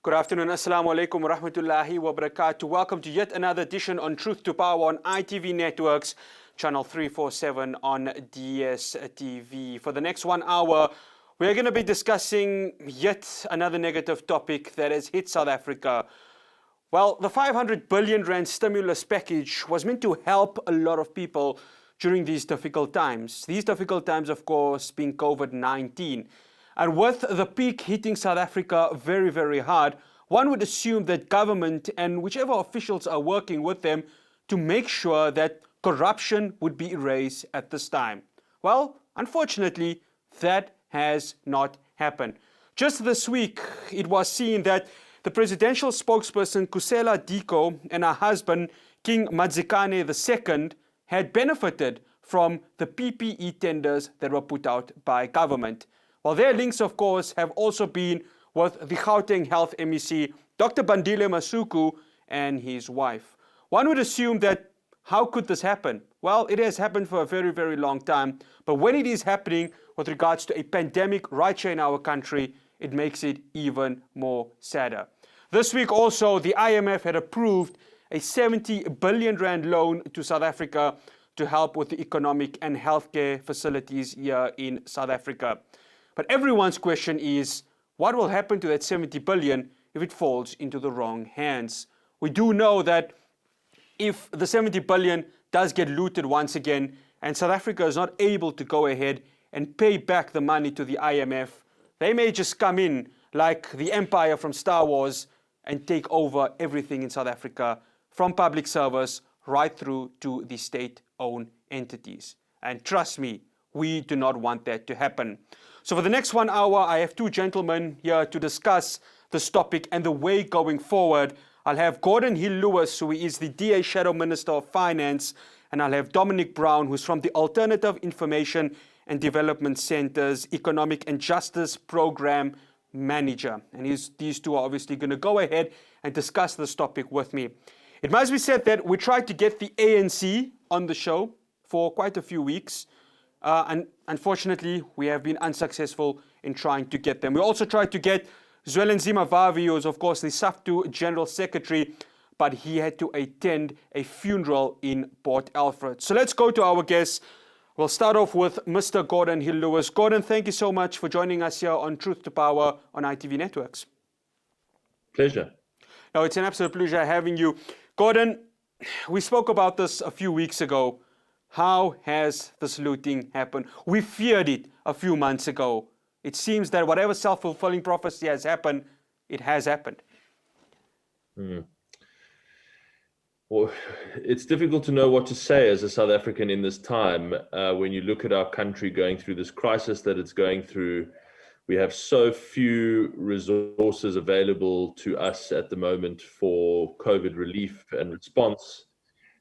Good afternoon. Assalamu alaikum wa rahmatullahi wa barakatuh. Welcome to yet another edition on Truth to Power on ITV Networks, channel 347 on DSTV. For the next 1 hour, we're going to be discussing yet another negative topic that has hit South Africa. Well, the 500 billion rand stimulus package was meant to help a lot of people during these difficult times. These difficult times, of course, being COVID-19. And with the peak hitting South Africa very, very hard, one would assume that government and whichever officials are working with them to make sure that corruption would be erased at this time. Well, unfortunately, that has not happened. Just this week, it was seen that the presidential spokesperson Kusela Diko and her husband King Madzikane II had benefited from the PPE tenders that were put out by government. Well, their links, of course, have also been with the Gauteng Health MEC, Dr. Bandile Masuku, and his wife. One would assume that, how could this happen? Well, it has happened for a very, very long time. But when it is happening with regards to a pandemic right here in our country, it makes it even more sadder. This week also, the IMF had approved a 70 billion rand loan to South Africa to help with the economic and healthcare facilities here in South Africa. But everyone's question is, what will happen to that 70 billion if it falls into the wrong hands? We do know that if the 70 billion does get looted once again and South Africa is not able to go ahead and pay back the money to the IMF, they may just come in like the Empire from Star Wars and take over everything in South Africa, from public service right through to the state-owned entities. And trust me, we do not want that to happen. So for the next 1 hour, I have two gentlemen here to discuss this topic and the way going forward. I'll have Gordon Hill-Lewis, who is the DA Shadow Minister of Finance, and I'll have Dominic Brown, who's from the Alternative Information and Development Centre's Economic and Justice Program Manager. And these two are obviously going to go ahead and discuss this topic with me. It must be said that we tried to get the ANC on the show for quite a few weeks. And unfortunately, we have been unsuccessful in trying to get them. We also tried to get Zwelenzima Vavi, who is, of course, the SAFTU General Secretary, but he had to attend a funeral in Port Alfred. So let's go to our guests. We'll start off with Mr. Gordon Hill-Lewis. Gordon, thank you so much for joining us here on Truth to Power on ITV Networks. Pleasure. No, it's an absolute pleasure having you. Gordon, we spoke about this a few weeks ago. How has this looting happened? We feared it a few months ago. It seems that whatever self-fulfilling prophecy has happened, it has happened. Well, it's difficult to know what to say as a South African in this time. When you look at our country going through this crisis that it's going through, we have so few resources available to us at the moment for COVID relief and response.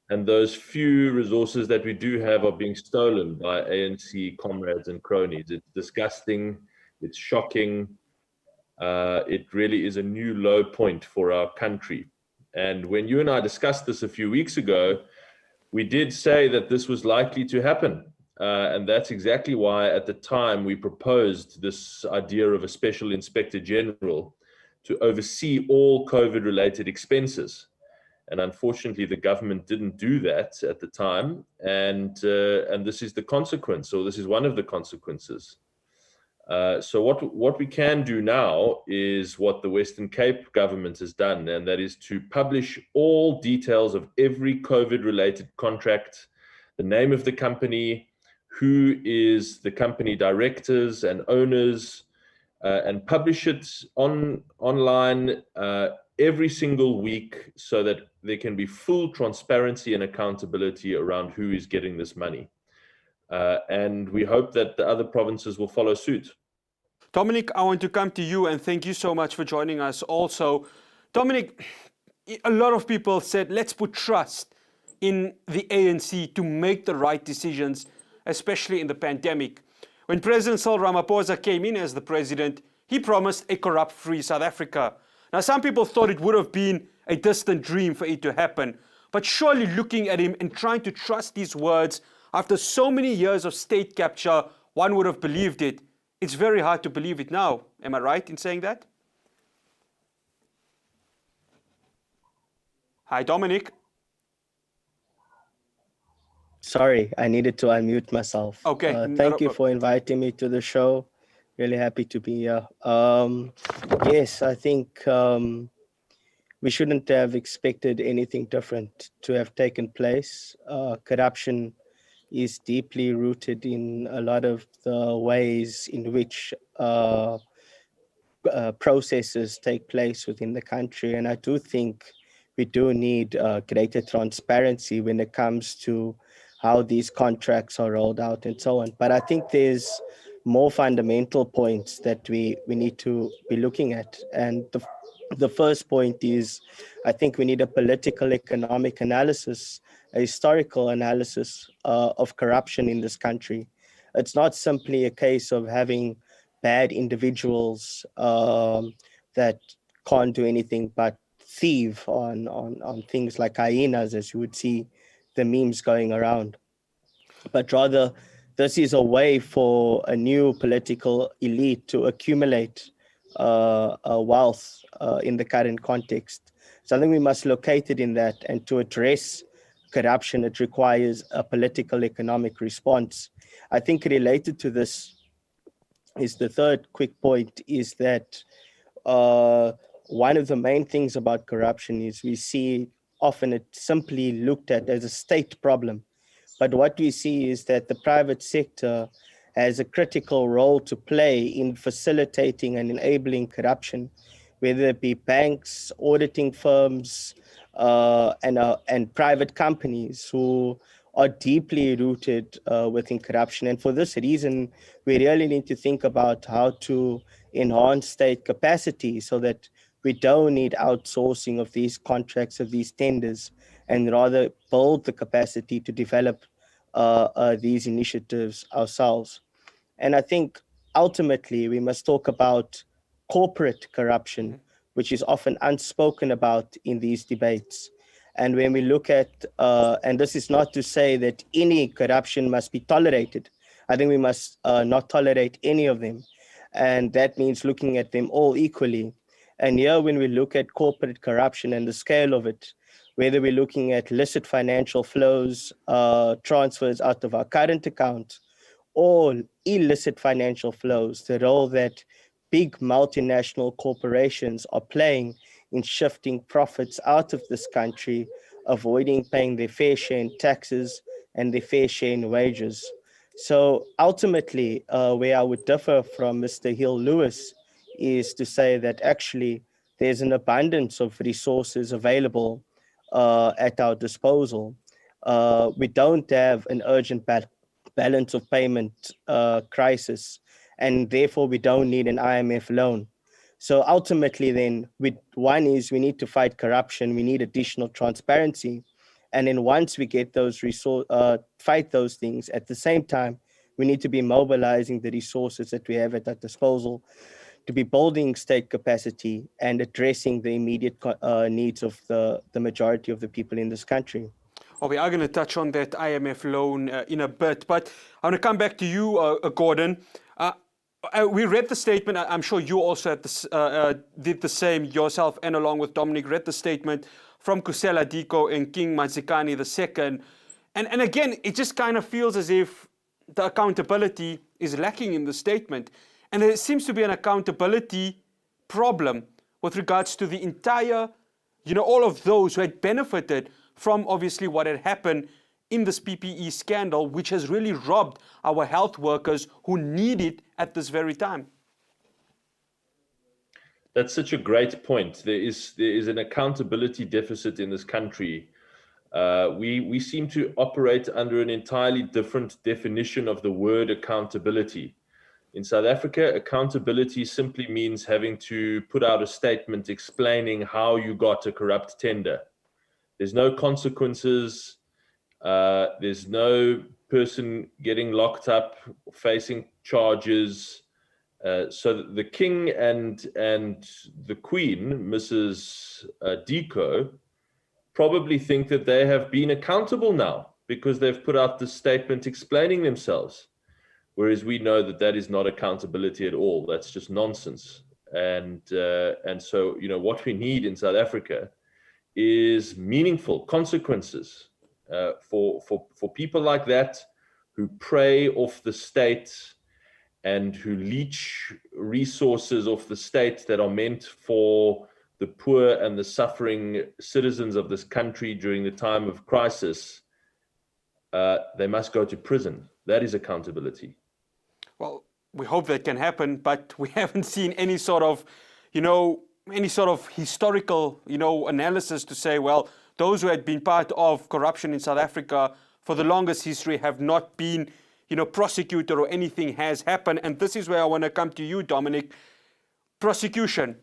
And those few resources that we do have are being stolen by ANC comrades and cronies. It's disgusting. It's shocking. It really is a new low point for our country. And when you and I discussed this a few weeks ago, we did say that this was likely to happen. And that's exactly why at the time we proposed this idea of a special inspector general to oversee all COVID-related expenses. And unfortunately, the government didn't do that at the time. And this is the consequence, or this is one of the consequences. So what we can do now is what the Western Cape government has done, and that is to publish all details of every COVID-related contract, the name of the company, who is the company directors and owners, and publish it online every single week so that there can be full transparency and accountability around who is getting this money. And we hope that the other provinces will follow suit. Dominic, I want to come to you and thank you so much for joining us also. Dominic, a lot of people said, let's put trust in the ANC to make the right decisions, especially in the pandemic. When President Cyril Ramaphosa came in as the president, he promised a corrupt-free South Africa. Now, some people thought it would have been a distant dream for it to happen, but surely looking at him and trying to trust these words after so many years of state capture, one would have believed it. It's very hard to believe it now. Am I right in saying that? Hi, Dominic. Sorry, I needed to unmute myself. Okay. Thank you for inviting me to the show. Really happy to be here. Yes, I think we shouldn't have expected anything different to have taken place. Corruption is deeply rooted in a lot of the ways in which processes take place within the country. And I do think we do need greater transparency when it comes to how these contracts are rolled out and so on. But I think there's more fundamental points that we need to be looking at. And the first point is, I think we need a political economic analysis, a historical analysis of corruption in this country. It's not simply a case of having bad individuals that can't do anything but thieve on things like hyenas, as you would see the memes going around. But rather, this is a way for a new political elite to accumulate wealth in the current context. So I think we must locate it in that, and to address corruption, it requires a political economic response. I think related to this is the third quick point, is that one of the main things about corruption is we see often it's simply looked at as a state problem. But what we see is that the private sector has a critical role to play in facilitating and enabling corruption, whether it be banks, auditing firms, and private companies who are deeply rooted within corruption. And for this reason, we really need to think about how to enhance state capacity so that we don't need outsourcing of these contracts, of these tenders, and rather build the capacity to develop these initiatives ourselves. And I think ultimately we must talk about corporate corruption, which is often unspoken about in these debates. And when we look at, and this is not to say that any corruption must be tolerated. I think we must not tolerate any of them. And that means looking at them all equally. And here, when we look at corporate corruption and the scale of it, whether we're looking at illicit financial flows, transfers out of our current account, or illicit financial flows, the role that big multinational corporations are playing in shifting profits out of this country, avoiding paying their fair share in taxes and their fair share in wages. So ultimately, where I would differ from Mr. Hill Lewis is to say that actually there's an abundance of resources available at our disposal. We don't have an urgent balance of payment crisis, and therefore we don't need an IMF loan. So ultimately then, one is we need to fight corruption, we need additional transparency. And then once we get those fight those things, at the same time, we need to be mobilizing the resources that we have at our disposal to be building state capacity and addressing the immediate needs of the majority of the people in this country. Well, we are going to touch on that IMF loan in a bit, but I want to come back to you, Gordon. We read the statement. I'm sure you also did the same yourself, and along with Dominic, read the statement from Kusela Diko and King Manzikani II. And again, it just kind of feels as if the accountability is lacking in the statement. And there seems to be an accountability problem with regards to the entire, all of those who had benefited from obviously what had happened in this PPE scandal, which has really robbed our health workers who need it at this very time. That's such a great point. There is an accountability deficit in this country. We seem to operate under an entirely different definition of the word accountability. In South Africa, accountability simply means having to put out a statement explaining how you got a corrupt tender. There's no consequences. There's no person getting locked up, facing charges. So the king and the queen, Mrs. Diko, probably think that they have been accountable now because they've put out this statement explaining themselves. Whereas we know that that is not accountability at all. That's just nonsense. And so, what we need in South Africa is meaningful consequences for people like that who prey off the state and who leech resources off the state that are meant for the poor and the suffering citizens of this country during the time of crisis. They must go to prison. That is accountability. Well, we hope that can happen, but we haven't seen any sort of, historical, analysis to say, well, those who had been part of corruption in South Africa for the longest history have not been, prosecuted or anything has happened. And this is where I want to come to you, Dominic. Prosecution.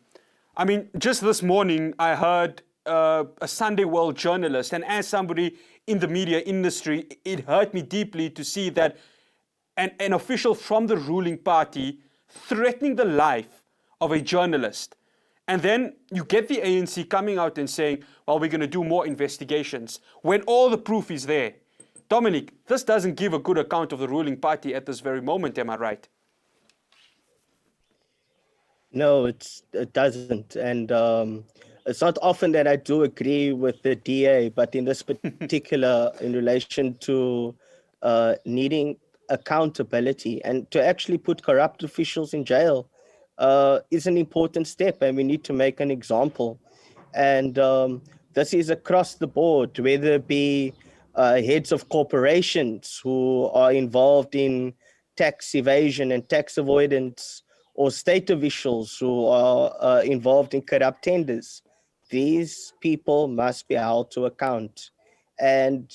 I mean, just this morning, I heard a Sunday World journalist, and as somebody in the media industry, it hurt me deeply to see that an official from the ruling party threatening the life of a journalist. And then you get the ANC coming out and saying, well, we're going to do more investigations, when all the proof is there. Dominic, this doesn't give a good account of the ruling party at this very moment, am I right? No, it doesn't. And it's not often that I do agree with the DA, but in this particular, in relation to needing accountability and to actually put corrupt officials in jail is an important step, and we need to make an example. And this is across the board, whether it be heads of corporations who are involved in tax evasion and tax avoidance, or state officials who are involved in corrupt tenders. These people must be held to account. And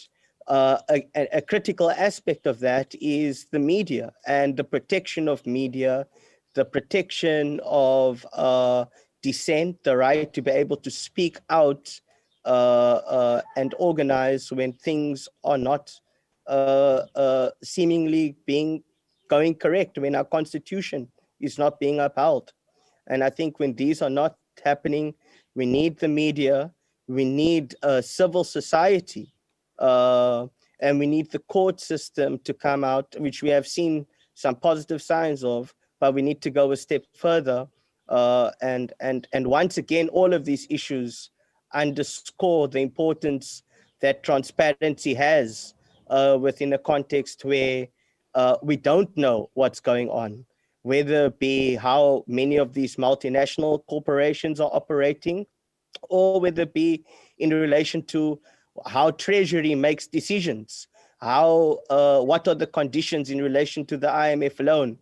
a critical aspect of that is the media and the protection of media, the protection of dissent, the right to be able to speak out and organize when things are not seemingly going correct, when our constitution is not being upheld. And I think when these are not happening, we need the media, we need civil society, and we need the court system to come out, which we have seen some positive signs of, but we need to go a step further. And once again, all of these issues underscore the importance that transparency has within a context where we don't know what's going on, whether it be how many of these multinational corporations are operating, or whether it be in relation to how Treasury makes decisions, what are the conditions in relation to the IMF loan,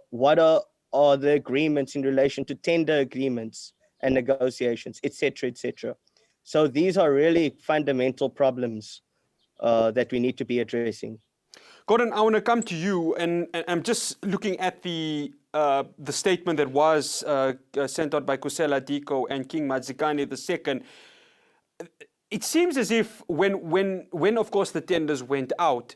what are the agreements in relation to tender agreements and negotiations, etc., etc. So these are really fundamental problems that we need to be addressing. Gordon, I want to come to you, and I'm just looking at the statement that was sent out by Kusela Diko and King Madzikane II. It seems as if when of course the tenders went out,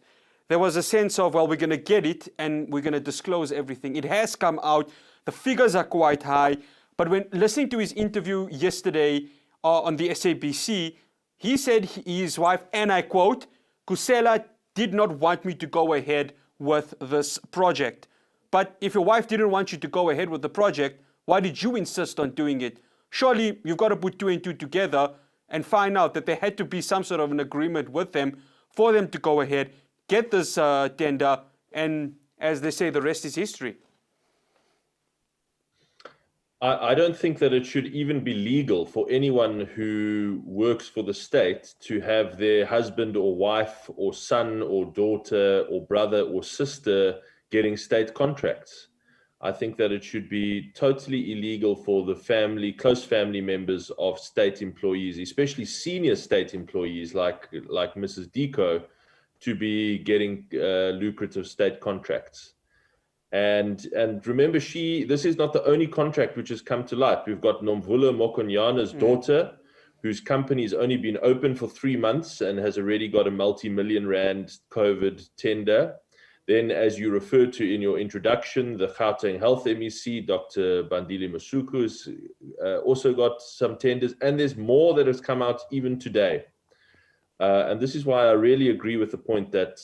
there was a sense of, well, we're going to get it and we're going to disclose everything. It has come out. The figures are quite high. But when listening to his interview yesterday on the SABC, he said his wife, and I quote, Kusela did not want me to go ahead with this project. But if your wife didn't want you to go ahead with the project, why did you insist on doing it? Surely you've got to put two and two together and find out that there had to be some sort of an agreement with them for them to go ahead, get this tender, and as they say, the rest is history. I don't think that it should even be legal for anyone who works for the state to have their husband or wife or son or daughter or brother or sister getting state contracts. I think that it should be totally illegal for the close family members of state employees, especially senior state employees like Mrs. Diko, to be getting lucrative state contracts. And remember, this is not the only contract which has come to light. We've got Nomvula Mokonyana's daughter, whose company has only been open for 3 months and has already got a multi-million rand COVID tender. Then, as you referred to in your introduction, the Gauteng Health MEC, Dr. Bandile Masuku, has also got some tenders. And there's more that has come out even today. And this is why I really agree with the point that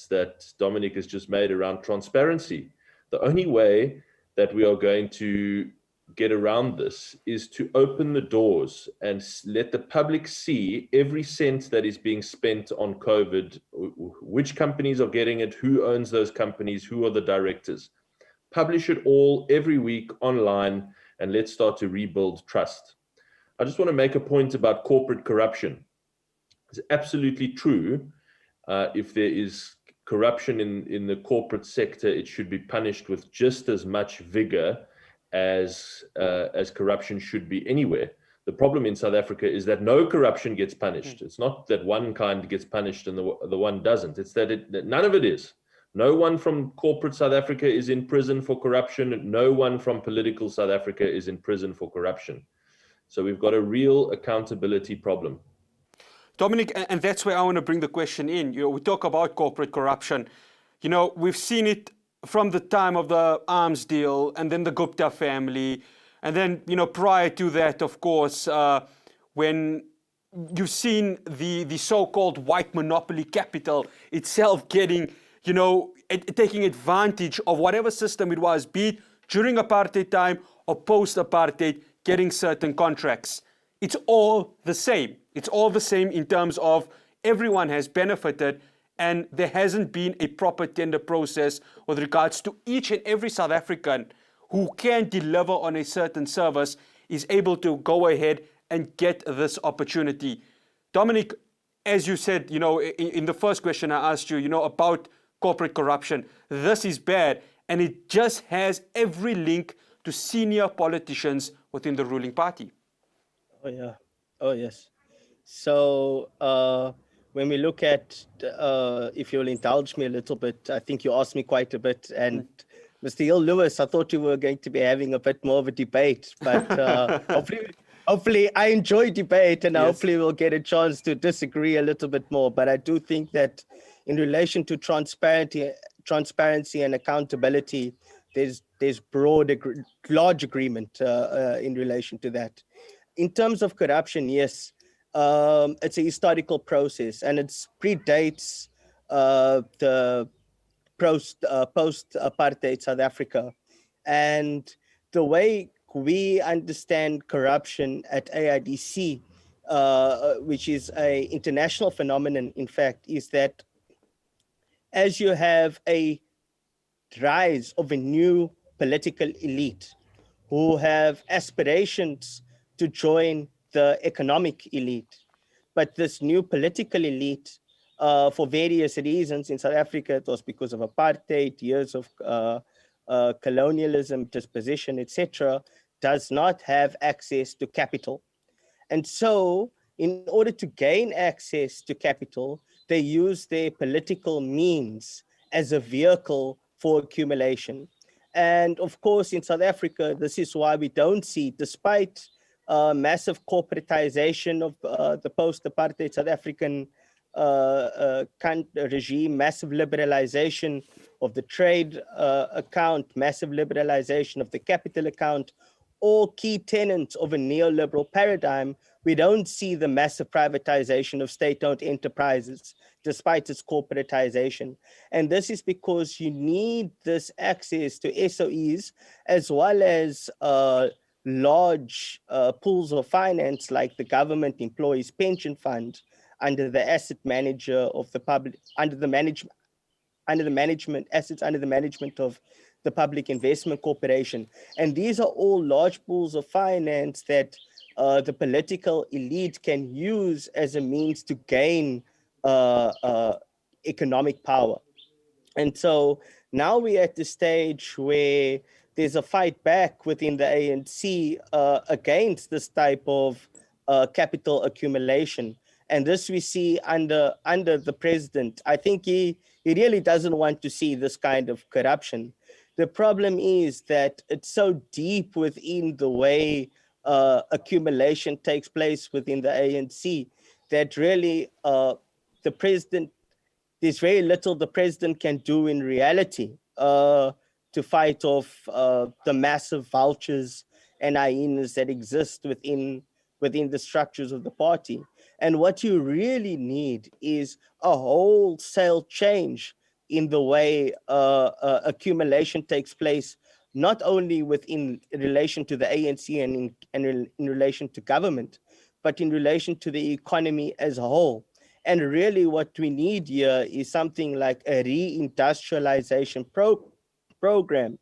Dominic has just made around transparency. The only way that we are going to get around this is to open the doors and let the public see every cent that is being spent on COVID, which companies are getting it, who owns those companies, who are the directors. Publish it all every week online, and let's start to rebuild trust. I just want to make a point about corporate corruption. It's absolutely true. If there is corruption in the corporate sector, it should be punished with just as much vigor as corruption should be anywhere. The problem in South Africa is that no corruption gets punished. It's not that one kind gets punished and the one doesn't. It's that none of it is. No one from corporate South Africa is in prison for corruption. No one from political South Africa is in prison for corruption. So we've got a real accountability problem. Dominic, and that's where I want to bring the question in. We talk about corporate corruption. We've seen it from the time of the arms deal and then the Gupta family. And then, prior to that, of course, when you've seen the so-called white monopoly capital itself getting, taking advantage of whatever system it was, be it during apartheid time or post-apartheid, getting certain contracts. It's all the same. It's all the same in terms of everyone has benefited, and there hasn't been a proper tender process with regards to each and every South African who can deliver on a certain service is able to go ahead and get this opportunity. Dominic, as you said, in the first question I asked you, about corporate corruption, this is bad, and it just has every link to senior politicians within the ruling party. Oh, yeah. Oh, yes. So when we look at, if you'll indulge me a little bit, I think you asked me quite a bit. And Mr. Hill Lewis, I thought you were going to be having a bit more of a debate. But hopefully I enjoy debate, and hopefully we'll get a chance to disagree a little bit more. But I do think that in relation to transparency and accountability, there's large agreement in relation to that. In terms of corruption, yes, it's a historical process, and it predates the post-apartheid South Africa. And the way we understand corruption at AIDC, which is an international phenomenon, in fact, is that as you have a rise of a new political elite who have aspirations to join the economic elite. But this new political elite, for various reasons in South Africa, it was because of apartheid, years of colonialism, disposition, etc., does not have access to capital. And so in order to gain access to capital, they use their political means as a vehicle for accumulation. And of course, in South Africa, this is why we don't see, despite massive corporatization of the post-apartheid South African regime, massive liberalization of the trade account, massive liberalization of the capital account, all key tenets of a neoliberal paradigm, we don't see the massive privatization of state-owned enterprises, despite its corporatization. And this is because you need this access to SOEs, as well as large pools of finance, like the government employees pension fund, under the asset manager of the public, assets under the management of the Public Investment Corporation. And these are all large pools of finance that the political elite can use as a means to gain economic power. And so now we're at the stage where there's a fight back within the ANC against this type of capital accumulation. And this we see under the president. I think he really doesn't want to see this kind of corruption. The problem is that it's so deep within the way accumulation takes place within the ANC that really the president, there's very little the president can do in reality to fight off the massive vultures and hyenas that exist within the structures of the party. And what you really need is a wholesale change in the way accumulation takes place not only within in relation to the ANC and in relation to government, but in relation to the economy as a whole. And really what we need here is something like a reindustrialization program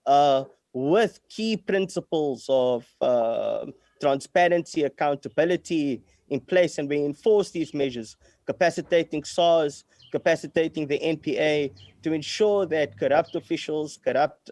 uh, with key principles of transparency, accountability in place, and we enforce these measures, capacitating SARS, capacitating the NPA to ensure that corrupt officials, corrupt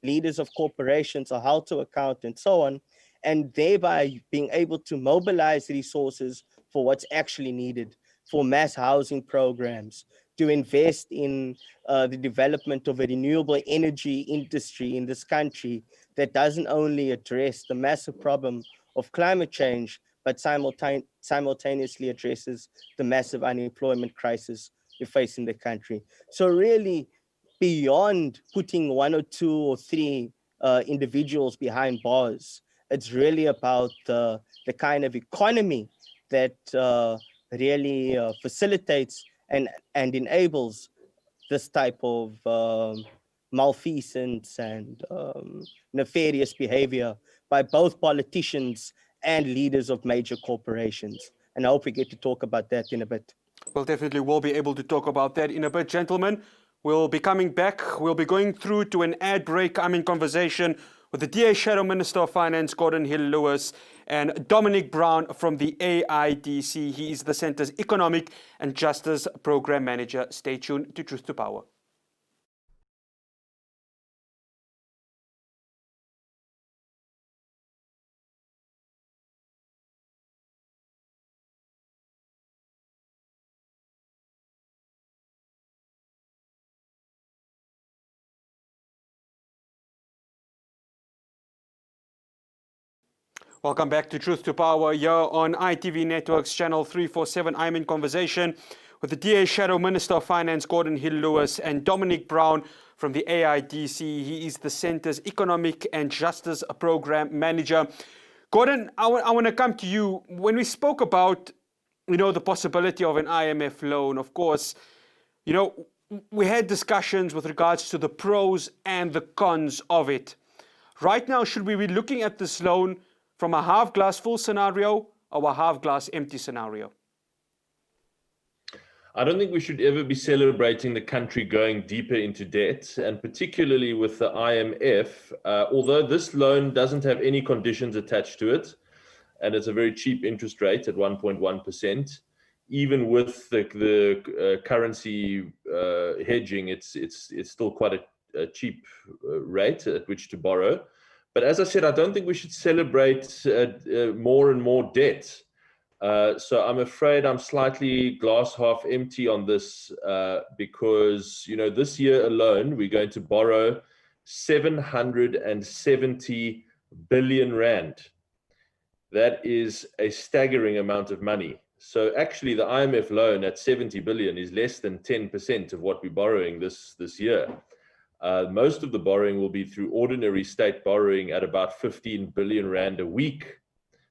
leaders of corporations are held to account and so on, and thereby being able to mobilize resources for what's actually needed, for mass housing programs, to invest in the development of a renewable energy industry in this country that doesn't only address the massive problem of climate change, but simultaneously addresses the massive unemployment crisis we face in the country. So really, beyond putting one or two or three individuals behind bars, it's really about the kind of economy that really facilitates and enables this type of malfeasance and nefarious behavior by both politicians and leaders of major corporations. And I hope we get to talk about that in a bit. Well, definitely we'll be able to talk about that in a bit, gentlemen. We'll be coming back. We'll be going through to an ad break. I'm in conversation with the DA Shadow Minister of Finance, Gordon Hill-Lewis, and Dominic Brown from the AIDC. He is the Centre's Economic and Justice Program Manager. Stay tuned to Truth to Power. Welcome back to Truth to Power here on ITV Networks Channel 347. I'm in conversation with the DA Shadow Minister of Finance, Gordon Hill-Lewis, and Dominic Brown from the AIDC. He is the Centre's Economic and Justice Program Manager. Gordon, I want to come to you. When we spoke about, the possibility of an IMF loan, of course, we had discussions with regards to the pros and the cons of it. Right now, should we be looking at this loan from a half glass full scenario or a half glass empty scenario? I don't think we should ever be celebrating the country going deeper into debt, and particularly with the IMF, although this loan doesn't have any conditions attached to it, and it's a very cheap interest rate at 1.1%. Even with the currency hedging, it's still quite a cheap rate at which to borrow. But as I said, I don't think we should celebrate more and more debt. So I'm afraid I'm slightly glass half empty on this because, this year alone, we're going to borrow 770 billion rand. That is a staggering amount of money. So actually, the IMF loan at 70 billion is less than 10% of what we're borrowing this year. Most of the borrowing will be through ordinary state borrowing at about 15 billion rand a week.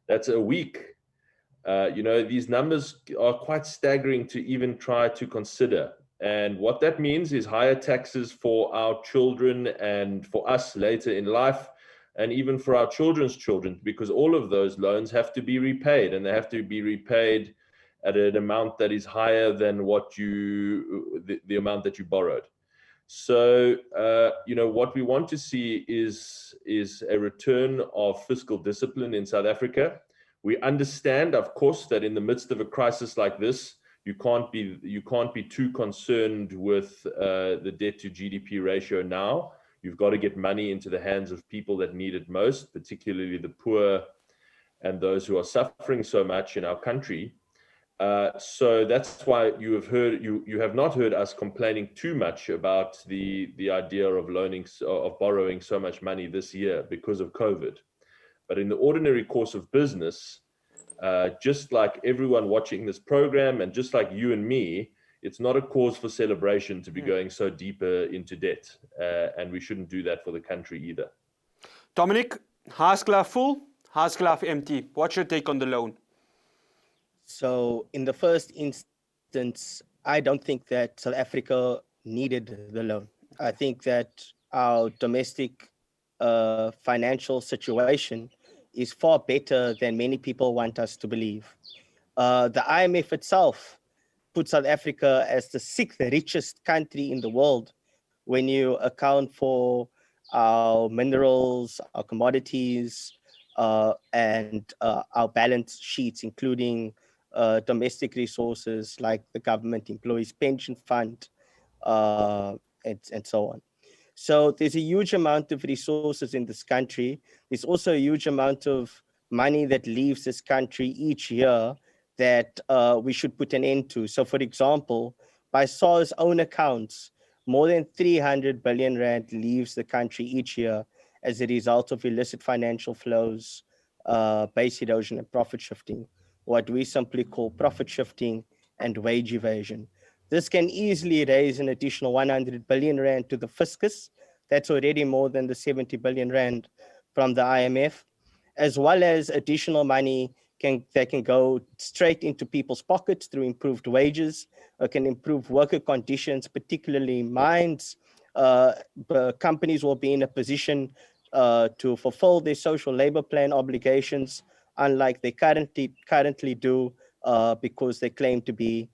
That's a week. These numbers are quite staggering to even try to consider. And what that means is higher taxes for our children and for us later in life, and even for our children's children, because all of those loans have to be repaid, and they have to be repaid at an amount that is higher than what the amount that you borrowed. So, what we want to see is a return of fiscal discipline in South Africa. We understand, of course, that in the midst of a crisis like this, you can't be too concerned with the debt to GDP ratio now. You've got to get money into the hands of people that need it most, particularly the poor and those who are suffering so much in our country. So that's why you have not heard us complaining too much about the idea of borrowing so much money this year because of COVID. But in the ordinary course of business, just like everyone watching this program and just like you and me, it's not a cause for celebration to be going so deeper into debt, and we shouldn't do that for the country either. Dominic, half glass full, half glass empty. What's your take on the loan? So in the first instance, I don't think that South Africa needed the loan. I think that our domestic financial situation is far better than many people want us to believe. The IMF itself put South Africa as the sixth richest country in the world when you account for our minerals, our commodities, and our balance sheets, including domestic resources like the government employees pension fund, and so on. So there's a huge amount of resources in this country. There's also a huge amount of money that leaves this country each year that we should put an end to. So, for example, by SARS own accounts, more than 300 billion rand leaves the country each year as a result of illicit financial flows, base erosion, and profit shifting, what we simply call profit shifting and wage evasion. This can easily raise an additional 100 billion rand to the fiscus. That's already more than the 70 billion rand from the IMF, as well as additional money that can go straight into people's pockets through improved wages, can improve worker conditions, particularly mines. Companies will be in a position to fulfill their social labor plan obligations, unlike they currently do, because they claim to be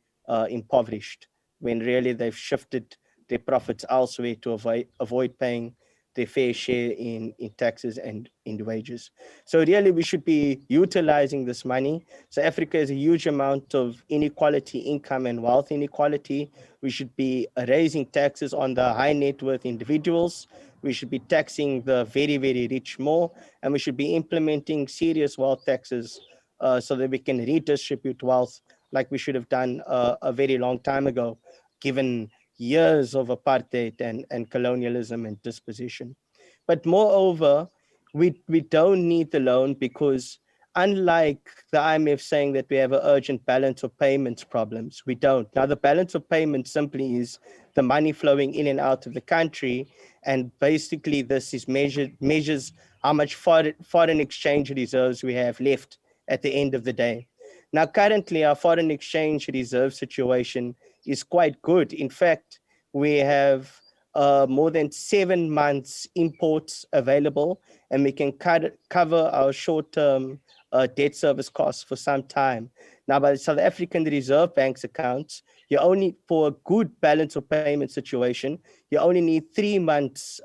impoverished, when really they've shifted their profits elsewhere to avoid paying their fair share in taxes and in wages. So really we should be utilizing this money. So Africa has a huge amount of inequality, income and wealth inequality. We should be raising taxes on the high net worth individuals. We should be taxing the very, very rich more, and we should be implementing serious wealth taxes so that we can redistribute wealth like we should have done a very long time ago, given years of apartheid and colonialism and dispossession. But moreover, we don't need the loan because unlike the IMF saying that we have an urgent balance of payments problems, we don't. Now, the balance of payments simply is the money flowing in and out of the country. And basically, this is measures how much foreign exchange reserves we have left at the end of the day. Now, currently, our foreign exchange reserve situation is quite good. In fact, we have more than 7 months imports available, and we can cover our short-term debt service costs for some time. Now, by the South African Reserve Bank's accounts, you only, for a good balance of payment situation, you only need 3 months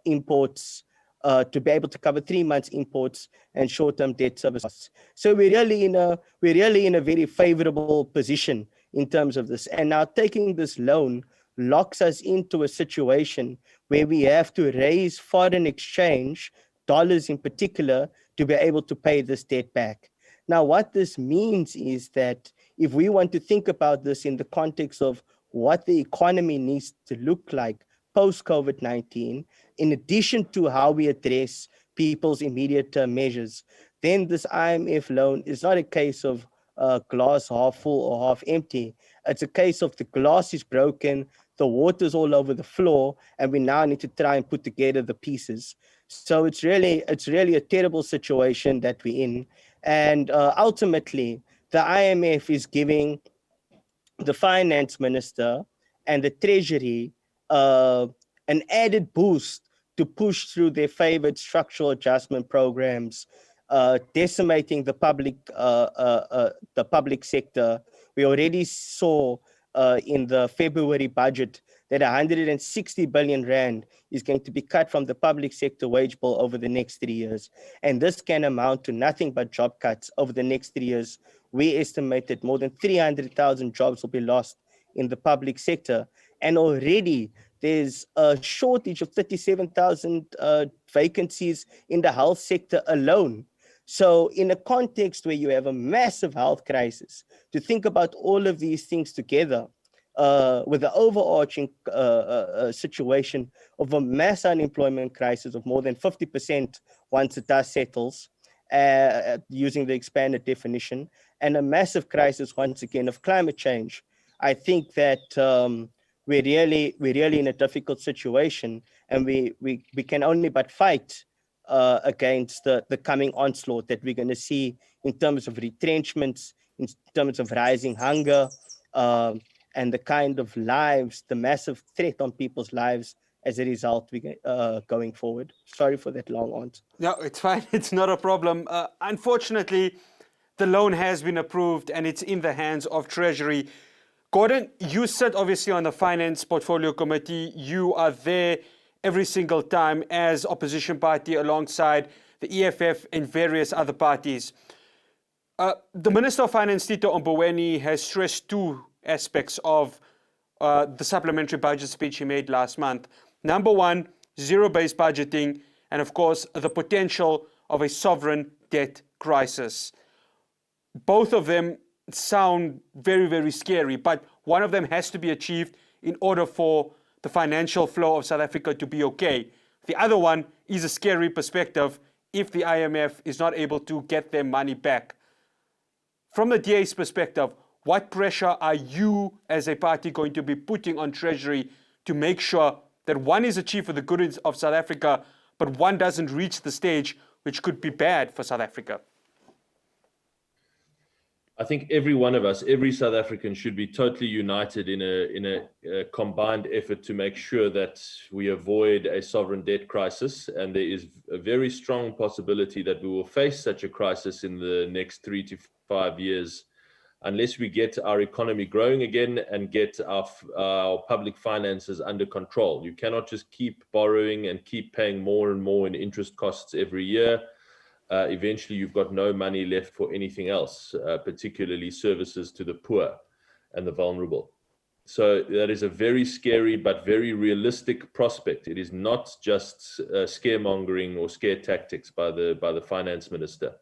imports to be able to cover 3 months imports and short-term debt service costs. So we're really in a very favorable position in terms of this. And now taking this loan locks us into a situation where we have to raise foreign exchange, dollars in particular, to be able to pay this debt back. Now, what this means is that if we want to think about this in the context of what the economy needs to look like post-COVID-19, in addition to how we address people's immediate term measures, then this IMF loan is not a case of glass half full or half empty. It's a case of the glass is broken, the water's all over the floor, and we now need to try and put together the pieces. So it's really a terrible situation that we're in. And ultimately, the IMF is giving the finance minister and the treasury an added boost to push through their favored structural adjustment programs, decimating the public sector. We already saw in the February budget that 160 billion rand is going to be cut from the public sector wage bill over the next 3 years. And this can amount to nothing but job cuts over the next 3 years. We estimate that more than 300,000 jobs will be lost in the public sector. And already there's a shortage of 37,000 vacancies in the health sector alone. So in a context where you have a massive health crisis, to think about all of these things together, with the overarching situation of a mass unemployment crisis of more than 50% once the dust settles, using the expanded definition, and a massive crisis once again of climate change, I think that we're really in a difficult situation, and we can only but fight against the coming onslaught that we're going to see in terms of retrenchments, in terms of rising hunger, and the kind of lives, the massive threat on people's lives as a result going forward? Sorry for that long answer. No, it's fine. It's not a problem. Unfortunately, the loan has been approved and it's in the hands of Treasury. Gordon, you sit obviously on the Finance Portfolio Committee. You are there every single time as opposition party alongside the EFF and various other parties. The Minister of Finance, Tito Mboweni, has stressed two aspects of the supplementary budget speech he made last month. Number one, zero-based budgeting, and of course, the potential of a sovereign debt crisis. Both of them sound very, very scary, but one of them has to be achieved in order for the financial flow of South Africa to be okay. The other one is a scary perspective if the IMF is not able to get their money back. From the DA's perspective, what pressure are you as a party going to be putting on Treasury to make sure that one is achieved for the good of South Africa, but one doesn't reach the stage which could be bad for South Africa? I think every one of us, every South African, should be totally united in a combined effort to make sure that we avoid a sovereign debt crisis. And there is a very strong possibility that we will face such a crisis in the next 3 to 5 years, unless we get our economy growing again and get our public finances under control. You cannot just keep borrowing and keep paying more and more in interest costs every year. Eventually you've got no money left for anything else, particularly services to the poor and the vulnerable. So that is a very scary but very realistic prospect. It is not just scaremongering or scare tactics by the finance minister.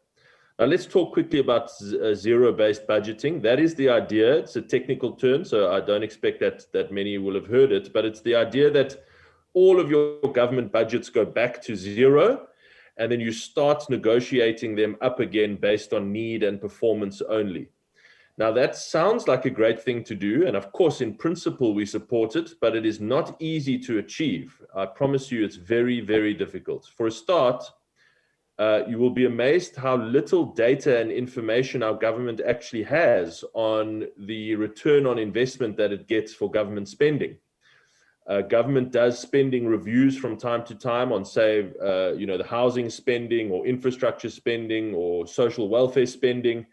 Now let's talk quickly about zero-based budgeting. That is the idea. It's a technical term, so I don't expect that many will have heard it, but it's the idea that all of your government budgets go back to zero, and then you start negotiating them up again based on need and performance only. Now that sounds like a great thing to do, and of course in principle we support it, but it is not easy to achieve. I promise you it's very, very difficult. For a start, you will be amazed how little data and information our government actually has on the return on investment that it gets for government spending. Government does spending reviews from time to time on, say, the housing spending or infrastructure spending or social welfare spending.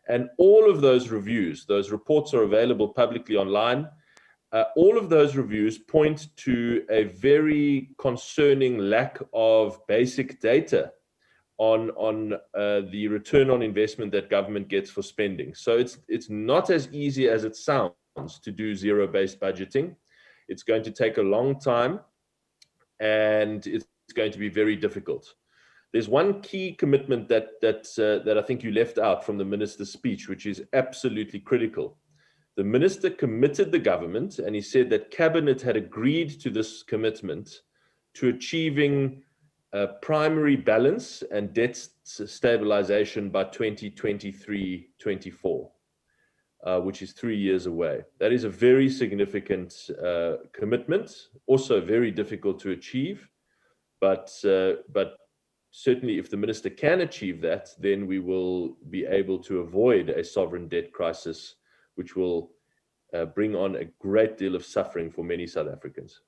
And all of those reviews, those reports are available publicly online. All of those reviews point to a very concerning lack of basic data on the return on investment that government gets for spending. So it's not as easy as it sounds to do zero-based budgeting. It's going to take a long time, and it's going to be very difficult. There's one key commitment that I think you left out from the minister's speech, which is absolutely critical. The minister committed the government, and he said that cabinet had agreed to this commitment to achieving primary balance and debt stabilization by 2023-24. Which is 3 years away. That is a very significant commitment, also very difficult to achieve, but certainly if the minister can achieve that, then we will be able to avoid a sovereign debt crisis, which will bring on a great deal of suffering for many South Africans.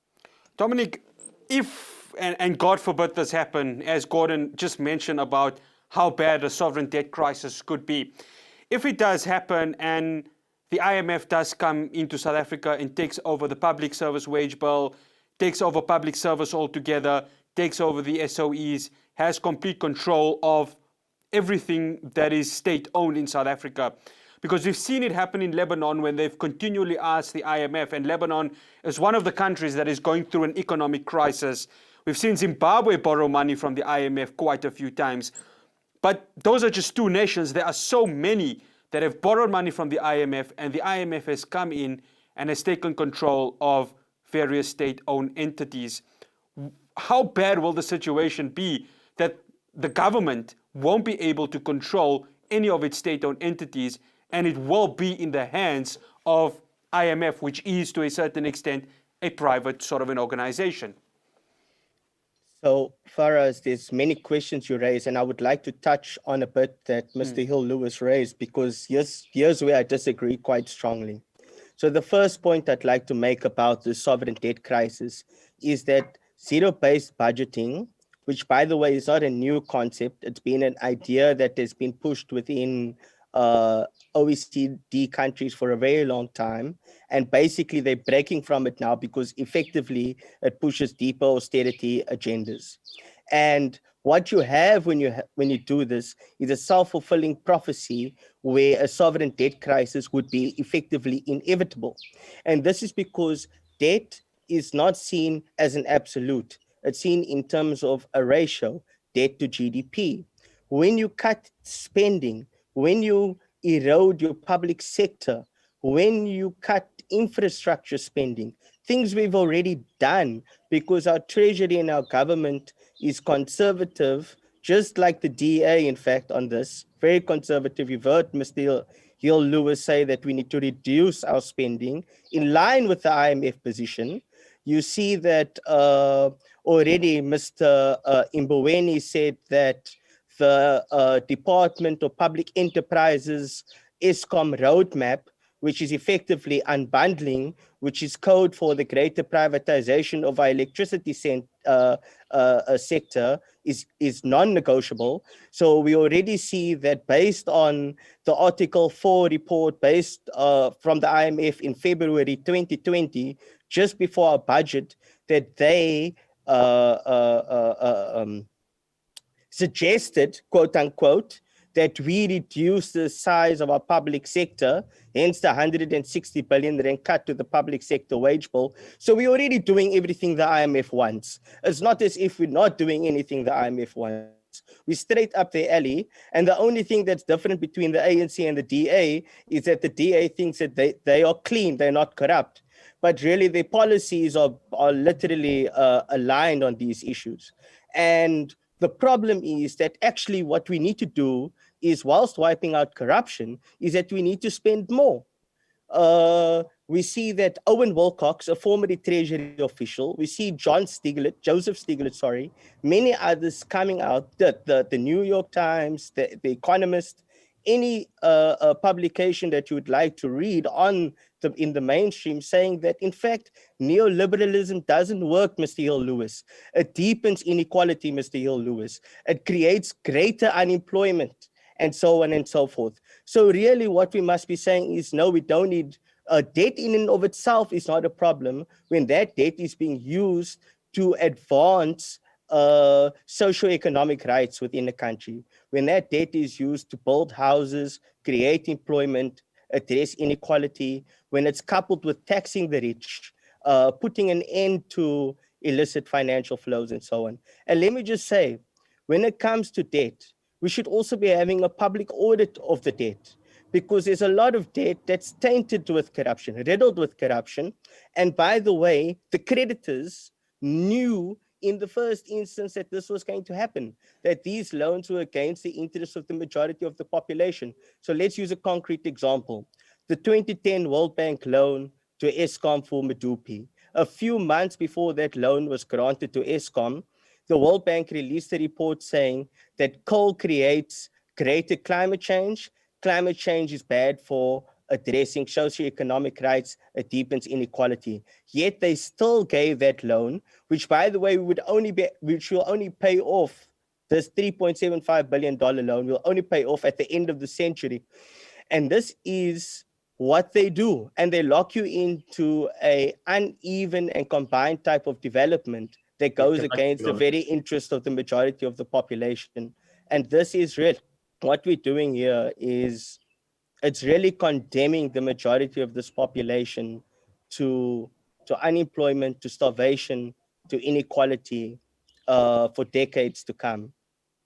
Dominic, if, and God forbid this happen, as Gordon just mentioned about how bad a sovereign debt crisis could be, if it does happen and the IMF does come into South Africa and takes over the public service wage bill, takes over public service altogether, takes over the SOEs, has complete control of everything that is state-owned in South Africa. Because we've seen it happen in Lebanon when they've continually asked the IMF, and Lebanon is one of the countries that is going through an economic crisis. We've seen Zimbabwe borrow money from the IMF quite a few times. But those are just two nations. There are so many that have borrowed money from the IMF, and the IMF has come in and has taken control of various state-owned entities. How bad will the situation be that the government won't be able to control any of its state-owned entities, and it will be in the hands of IMF, which is to a certain extent a private sort of an organization? So, Faraz, there's many questions you raise, and I would like to touch on a bit that Mr. Hill Lewis raised, because here's where I disagree quite strongly. So the first point I'd like to make about the sovereign debt crisis is that zero-based budgeting, which by the way is not a new concept, it's been an idea that has been pushed within OECD countries for a very long time. And basically they're breaking from it now because effectively it pushes deeper austerity agendas. And what you have when you do this is a self-fulfilling prophecy where a sovereign debt crisis would be effectively inevitable. And this is because debt is not seen as an absolute. It's seen in terms of a ratio, debt to GDP. When you cut spending, when you erode your public sector, when you cut infrastructure spending, things we've already done because our treasury and our government is conservative, just like the DA, in fact, on this, very conservative. You've heard Mr. Hill Lewis say that we need to reduce our spending in line with the IMF position. You see that already Mr. Mboweni said that the Department of Public Enterprises ESCOM roadmap, which is effectively unbundling, which is code for the greater privatization of our electricity sector, is non-negotiable. So we already see that based on the Article 4 report based from the IMF in February 2020, just before our budget, that they suggested, quote unquote, that we reduce the size of our public sector, hence the 160 billion rand cut to the public sector wage bill. So we're already doing everything the IMF wants. It's not as if we're not doing anything the IMF wants. We're straight up the alley. And the only thing that's different between the ANC and the DA is that the DA thinks that they are clean, they're not corrupt. But really their policies are literally aligned on these issues. And the problem is that actually what we need to do is, whilst wiping out corruption, is that we need to spend more. We see that Owen Wilcox, a former Treasury official, we see Joseph Stiglitz, many others coming out, the New York Times, the Economist, any publication that you would like to read in the mainstream, saying that in fact neoliberalism doesn't work, Mr. Hill Lewis. It deepens inequality, Mr. Hill Lewis. It creates greater unemployment, and so on and so forth. So really what we must be saying is, no, we don't need debt in and of itself is not a problem when that debt is being used to advance socioeconomic rights within the country, when that debt is used to build houses, create employment, address inequality, when it's coupled with taxing the rich, putting an end to illicit financial flows and so on. And let me just say, when it comes to debt, we should also be having a public audit of the debt, because there's a lot of debt that's tainted with corruption, riddled with corruption. And by the way, the creditors knew in the first instance that this was going to happen, that these loans were against the interests of the majority of the population. So let's use a concrete example. The 2010 World Bank loan to Eskom for Medupi. A few months before that loan was granted to Eskom, the World Bank released a report saying that coal creates greater climate change. Climate change is bad for addressing socioeconomic rights, it deepens inequality. Yet they still gave that loan, which by the way, which will only pay off, this $3.75 billion loan will only pay off at the end of the century. And this is what they do. And they lock you into an uneven and combined type of development that goes against the very interest of the majority of the population. And this is real. What we're doing here is, it's really condemning the majority of this population to unemployment, to starvation, to inequality for decades to come.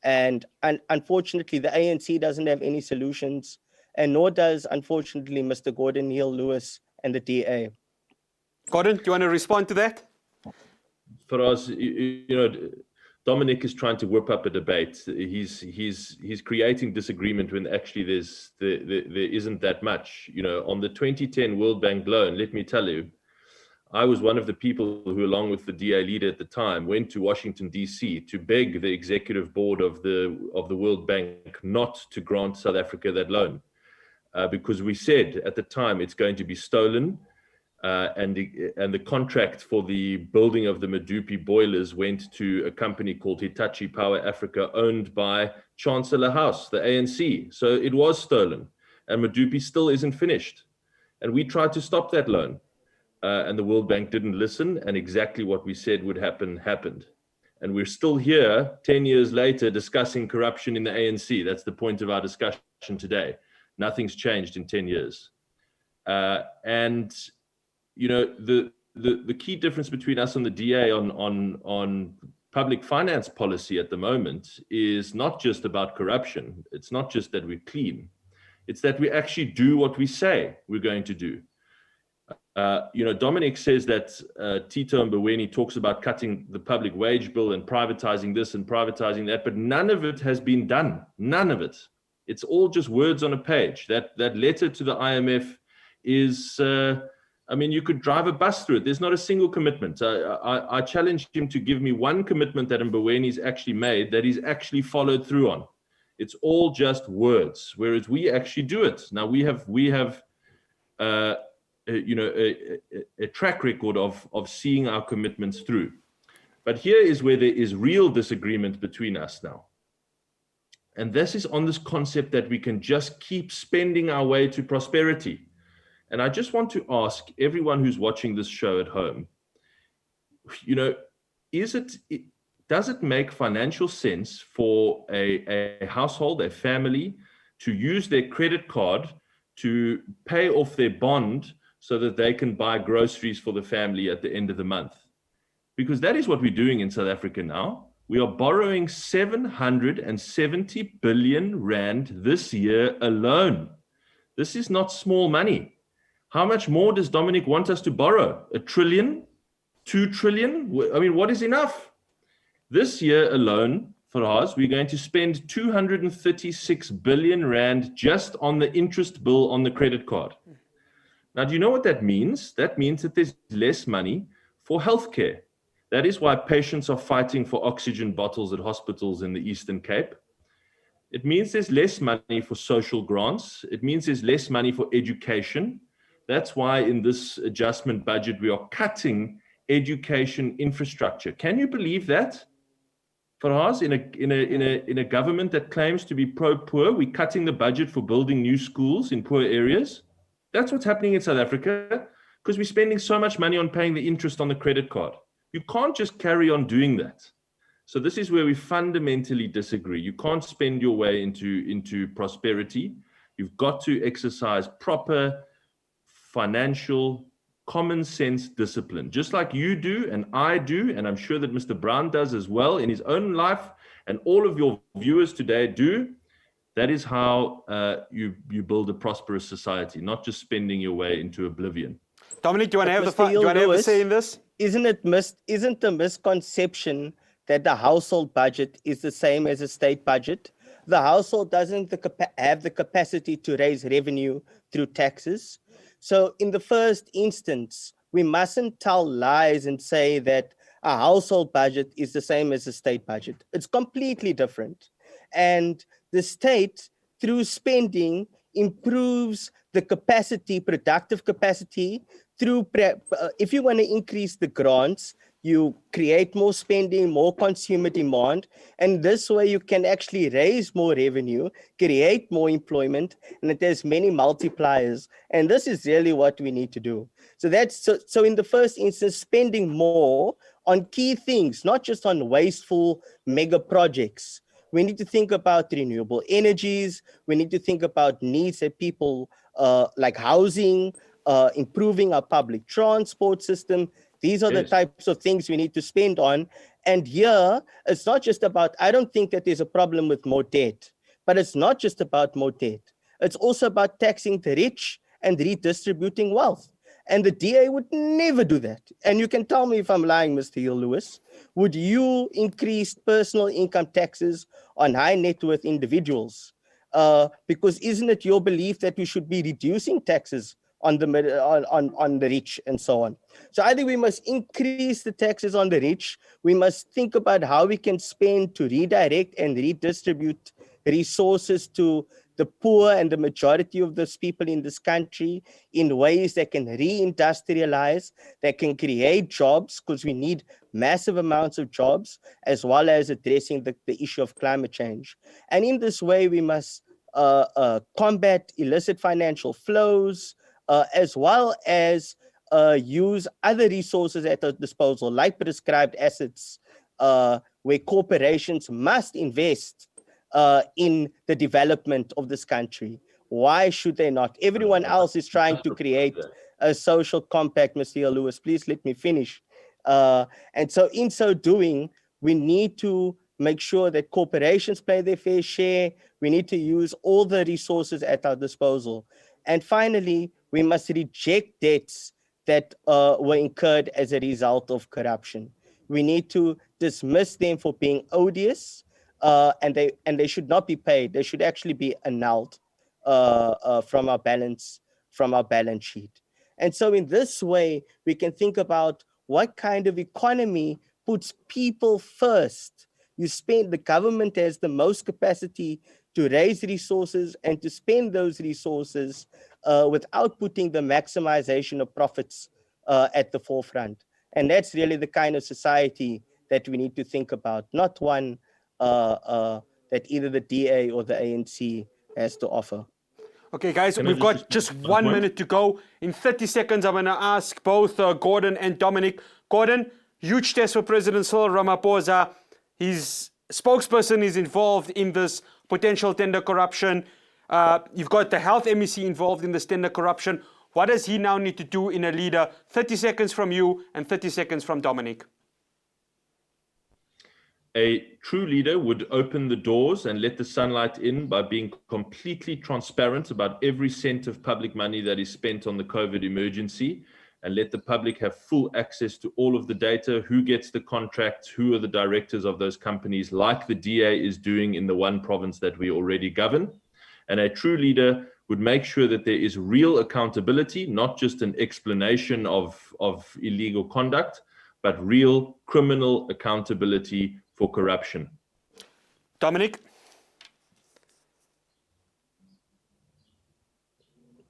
And unfortunately, the ANC doesn't have any solutions, and nor does, unfortunately, Mr. Gordon Hill Lewis and the DA. Gordon, do you want to respond to that? For us, Dominic is trying to whip up a debate. He's creating disagreement when actually there isn't that much. On the 2010 World Bank loan, let me tell you, I was one of the people who, along with the DA leader at the time, went to Washington, D.C. to beg the executive board of the World Bank not to grant South Africa that loan. because we said at the time it's going to be stolen. And the contract for the building of the Medupi boilers went to a company called Hitachi Power Africa, owned by Chancellor House, the ANC. So it was stolen, and Medupi still isn't finished. And we tried to stop that loan, and the World Bank didn't listen, and exactly what we said would happen happened. And we're still here 10 years later discussing corruption in the ANC. That's the point of our discussion today. Nothing's changed in 10 years. And you know, the key difference between us and the DA on public finance policy at the moment is not just about corruption. It's not just that we're clean. It's that we actually do what we say we're going to do. You know, Dominic says that Tito Mboweni talks about cutting the public wage bill and privatizing this and privatizing that, but none of it has been done. None of it. It's all just words on a page. That letter to the IMF is... I mean, you could drive a bus through it. There's not a single commitment. I challenged him to give me one commitment that Mboweni's actually made that he's actually followed through on. It's all just words, whereas we actually do it. Now we have you know, a track record of seeing our commitments through. But here is where there is real disagreement between us now. And this is on this concept that we can just keep spending our way to prosperity. And I just want to ask everyone who's watching this show at home, you know, does it make financial sense for a household, a family, to use their credit card to pay off their bond so that they can buy groceries for the family at the end of the month? Because that is what we're doing in South Africa now. We are borrowing 770 billion rand this year alone. This is not small money. How much more does Dominic want us to borrow? 1 trillion? 2 trillion? I mean, what is enough? This year alone, Faraz, we're going to spend 236 billion rand just on the interest bill on the credit card. Now, do you know what that means? That means that there's less money for healthcare. That is why patients are fighting for oxygen bottles at hospitals in the Eastern Cape. It means there's less money for social grants. It means there's less money for education. That's why in this adjustment budget, we are cutting education infrastructure. Can you believe that? Faraz, in a government that claims to be pro-poor, we're cutting the budget for building new schools in poor areas. That's what's happening in South Africa because we're spending so much money on paying the interest on the credit card. You can't just carry on doing that. So this is where we fundamentally disagree. You can't spend your way into prosperity. You've got to exercise proper financial common sense discipline, just like you do and I do, and I'm sure that Mr. Brown does as well in his own life, and all of your viewers today do. That is how you build a prosperous society, not just spending your way into oblivion. Dominic, do you want to have the say in this? Isn't the misconception that the household budget is the same as a state budget? The household doesn't have the capacity to raise revenue through taxes. So in the first instance, we mustn't tell lies and say that a household budget is the same as a state budget. It's completely different. And the state, through spending, improves the capacity, productive capacity, through, if you want to increase the grants, you create more spending, more consumer demand, and this way you can actually raise more revenue, create more employment, and it has many multipliers. And this is really what we need to do. So in the first instance, spending more on key things, not just on wasteful mega projects. We need to think about renewable energies. We need to think about needs that people like housing, improving our public transport system. These are the types of things we need to spend on. And here, it's not just about, I don't think that there's a problem with more debt, but it's not just about more debt. It's also about taxing the rich and redistributing wealth. And the DA would never do that. And you can tell me if I'm lying, Mr. Hill-Lewis. Would you increase personal income taxes on high net worth individuals? Because isn't it your belief that we should be reducing taxes on the rich and so on? So I think we must increase the taxes on the rich. We must think about how we can spend to redirect and redistribute resources to the poor and the majority of those people in this country in ways that can reindustrialize, that can create jobs, because we need massive amounts of jobs, as well as addressing the issue of climate change. And in this way, we must combat illicit financial flows, as well as use other resources at our disposal, like prescribed assets, where corporations must invest in the development of this country. Why should they not? Everyone else is trying to create a social compact, Mr. Lewis. Please let me finish. And so in so doing, we need to make sure that corporations pay their fair share. We need to use all the resources at our disposal. And finally, we must reject debts that were incurred as a result of corruption. We need to dismiss them for being odious, and they should not be paid. They should actually be annulled from our balance sheet. And so in this way, we can think about what kind of economy puts people first. The government has the most capacity to raise resources and to spend those resources without putting the maximization of profits at the forefront. And that's really the kind of society that we need to think about, not one that either the DA or the ANC has to offer. Okay, guys, we've got just 1 minute to go. In 30 seconds, I'm going to ask both Gordon and Dominic. Gordon, huge test for President Cyril Ramaphosa. His spokesperson is involved in this potential tender corruption. You've got the health MEC involved in this tender corruption. What does he now need to do in a leader? 30 seconds from you and 30 seconds from Dominic. A true leader would open the doors and let the sunlight in by being completely transparent about every cent of public money that is spent on the COVID emergency, and let the public have full access to all of the data, who gets the contracts, who are the directors of those companies, like the DA is doing in the one province that we already govern. And a true leader would make sure that there is real accountability, not just an explanation of illegal conduct, but real criminal accountability for corruption. Dominic?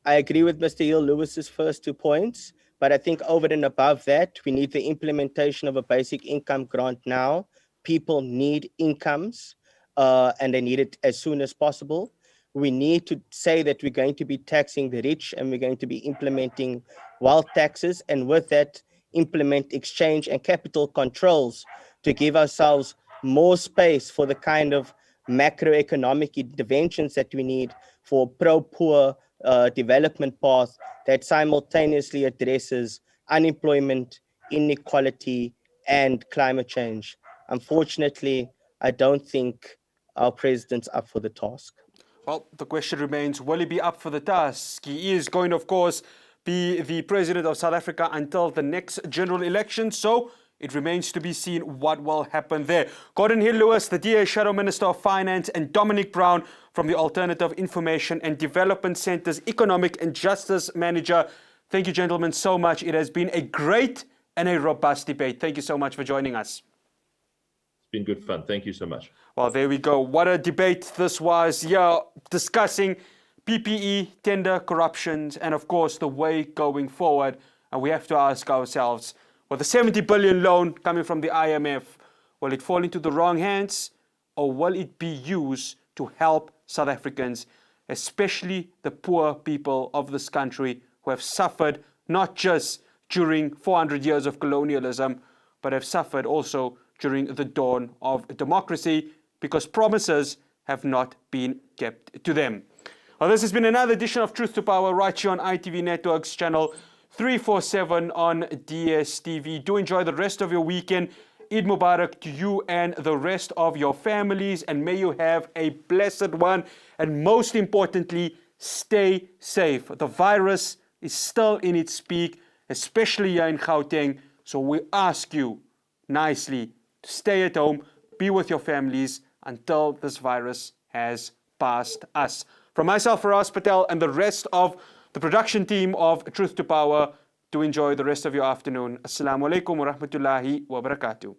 I agree with Mr. Hill Lewis's first 2 points, but I think over and above that, we need the implementation of a basic income grant now. People need incomes, and they need it as soon as possible. We need to say that we're going to be taxing the rich, and we're going to be implementing wealth taxes, and with that, implement exchange and capital controls to give ourselves more space for the kind of macroeconomic interventions that we need for pro-poor development path that simultaneously addresses unemployment, inequality, and climate change. Unfortunately, I don't think our president's up for the task. Well, the question remains, will he be up for the task? He is going to, of course, be the president of South Africa until the next general election. So it remains to be seen what will happen there. Gordon Hill-Lewis, the DA Shadow Minister of Finance, and Dominic Brown from the Alternative Information and Development Centre's Economic and Justice Manager. Thank you, gentlemen, so much. It has been a great and a robust debate. Thank you so much for joining us. It's been good fun. Thank you so much. Well, there we go. What a debate this was. Yeah, discussing PPE, tender corruptions, and of course the way going forward. And we have to ask ourselves, with the 70 billion loan coming from the IMF, will it fall into the wrong hands, or will it be used to help South Africans, especially the poor people of this country who have suffered not just during 400 years of colonialism, but have suffered also during the dawn of democracy, because promises have not been kept to them. Well, this has been another edition of Truth to Power right here on ITV Networks channel 347 on DSTV. Do enjoy the rest of your weekend. Eid Mubarak to you and the rest of your families, and may you have a blessed one. And most importantly, stay safe. The virus is still in its peak, especially here in Gauteng. So we ask you nicely to stay at home, be with your families until this virus has passed us. From myself, Faraz Patel, and the rest of the production team of Truth to Power, to enjoy the rest of your afternoon. Assalamu alaikum wa rahmatullahi wa barakatuh.